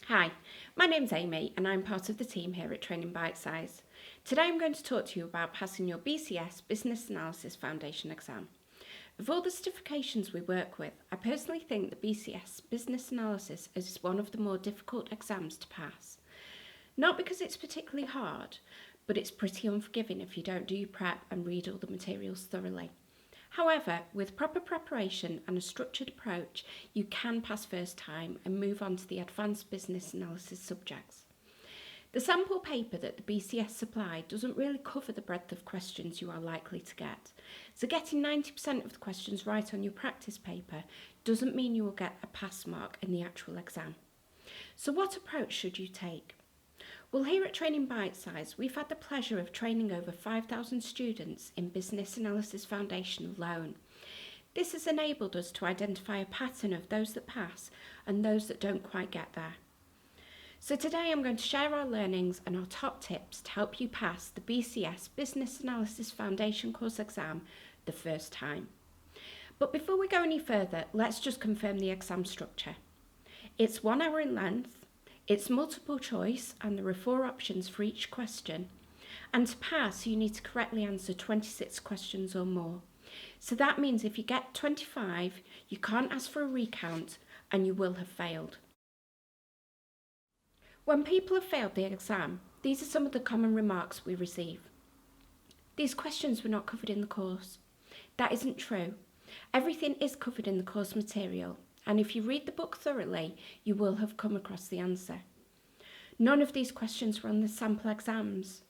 Hi, my name's Amy and I'm part of the team here at Training Bite Size. Today I'm going to talk to you about passing your BCS Business Analysis Foundation exam. Of all the certifications we work with, I personally think the BCS Business Analysis is one of the more difficult exams to pass. Not because it's particularly hard, but it's pretty unforgiving if you don't do your prep and read all the materials thoroughly. However, with proper preparation and a structured approach, you can pass first time and move on to the advanced business analysis subjects. The sample paper that the BCS supply doesn't really cover the breadth of questions you are likely to get. So getting 90% of the questions right on your practice paper doesn't mean you will get a pass mark in the actual exam. So what approach should you take? Well, here at Training Bite Size, we've had the pleasure of training over 5,000 students in Business Analysis Foundation alone. This has enabled us to identify a pattern of those that pass and those that don't quite get there. So today I'm going to share our learnings and our top tips to help you pass the BCS Business Analysis Foundation course exam the first time. But before we go any further, let's just confirm the exam structure. It's 1 hour in length. It's multiple choice and there are 4 options for each question. And to pass, you need to correctly answer 26 questions or more. So that means if you get 25, you can't ask for a recount and you will have failed. When people have failed the exam, these are some of the common remarks we receive. These questions were not covered in the course. That isn't true. Everything is covered in the course material. And if you read the book thoroughly, you will have come across the answer. None of these questions were on the sample exams.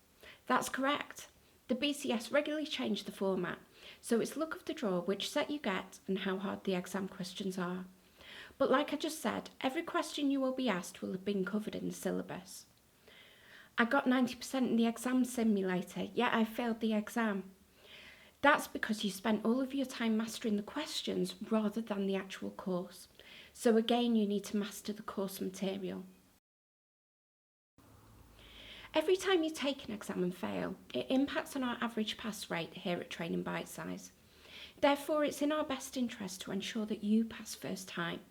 That's correct. The BCS regularly changed the format, so it's luck of the draw which set you get and how hard the exam questions are. But like I just said, every question you will be asked will have been covered in the syllabus. I got 90% in the exam simulator, yet I failed the exam. That's because you spent all of your time mastering the questions rather than the actual course. So again, you need to master the course material. Every time you take an exam and fail, it impacts on our average pass rate here at Training Bite Size. Therefore, it's in our best interest to ensure that you pass first time,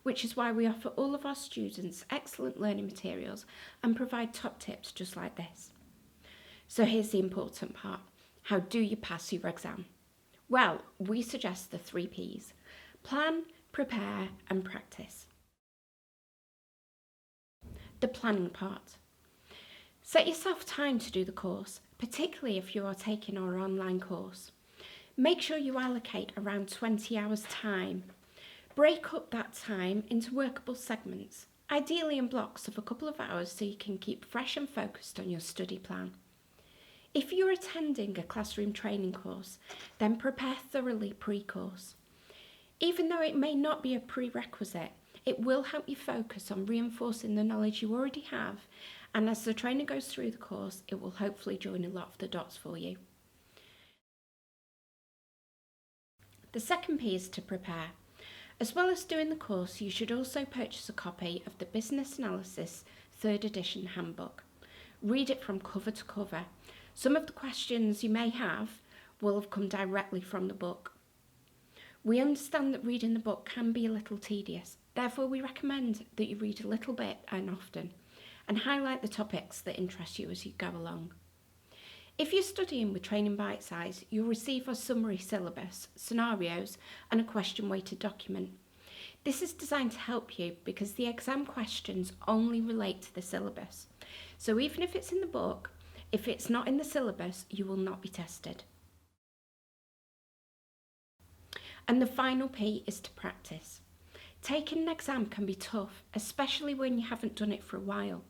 which is why we offer all of our students excellent learning materials and provide top tips just like this. So here's the important part. How do you pass your exam? Well, we suggest the 3 Ps: plan, prepare and practice. The planning part. Set yourself time to do the course, particularly if you are taking our online course. Make sure you allocate around 20 hours time. Break up that time into workable segments, ideally in blocks of a couple of hours so you can keep fresh and focused on your study plan. If you're attending a classroom training course, then prepare thoroughly pre-course. Even though it may not be a prerequisite, it will help you focus on reinforcing the knowledge you already have, and as the trainer goes through the course, it will hopefully join a lot of the dots for you. The second P is to prepare. As well as doing the course, you should also purchase a copy of the Business Analysis 3rd edition handbook. Read it from cover to cover. Some of the questions you may have will have come directly from the book. We understand that reading the book can be a little tedious, therefore we recommend that you read a little bit and often, and highlight the topics that interest you as you go along. If you're studying with Training Bite Size, you'll receive a summary syllabus, scenarios and a question-weighted document. This is designed to help you because the exam questions only relate to the syllabus. So even if it's in the book, if it's not in the syllabus, you will not be tested. And the final P is to practice. Taking an exam can be tough, especially when you haven't done it for a while.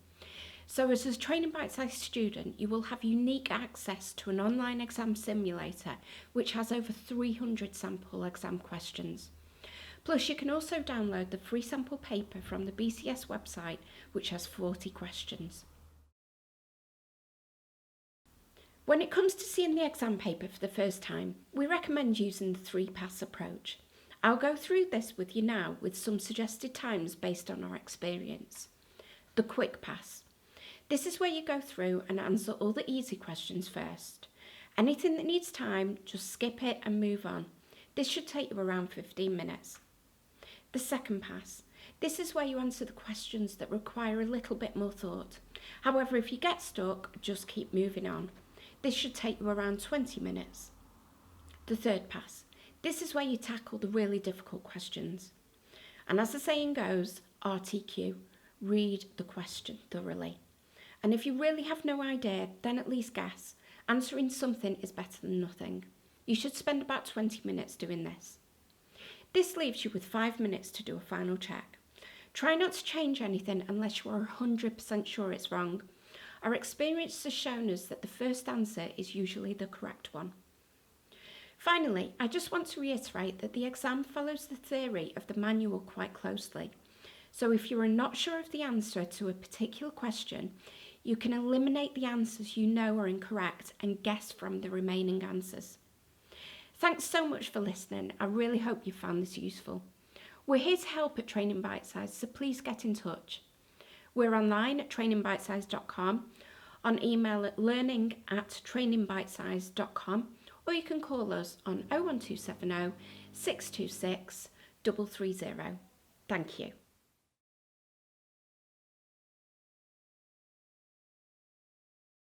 So as a Training Bite Size student, you will have unique access to an online exam simulator, which has over 300 sample exam questions. Plus, you can also download the free sample paper from the BCS website, which has 40 questions. When it comes to seeing the exam paper for the first time, we recommend using the 3-pass approach. I'll go through this with you now with some suggested times based on our experience. The quick pass. This is where you go through and answer all the easy questions first. Anything that needs time, just skip it and move on. This should take you around 15 minutes. The second pass. This is where you answer the questions that require a little bit more thought. However, if you get stuck, just keep moving on. This should take you around 20 minutes. The third pass. This is where you tackle the really difficult questions. And as the saying goes, RTQ, read the question thoroughly. And if you really have no idea, then at least guess. Answering something is better than nothing. You should spend about 20 minutes doing this. This leaves you with 5 minutes to do a final check. Try not to change anything unless you are 100% sure it's wrong. Our experience has shown us that the first answer is usually the correct one. Finally, I just want to reiterate that the exam follows the theory of the manual quite closely. So if you are not sure of the answer to a particular question, you can eliminate the answers you know are incorrect and guess from the remaining answers. Thanks so much for listening. I really hope you found this useful. We're here to help at Training Bite Size, so please get in touch. We're online at trainingbitesize.com, on email at learning@trainingbitesize.com, or you can call us on 01270 626 330. Thank you.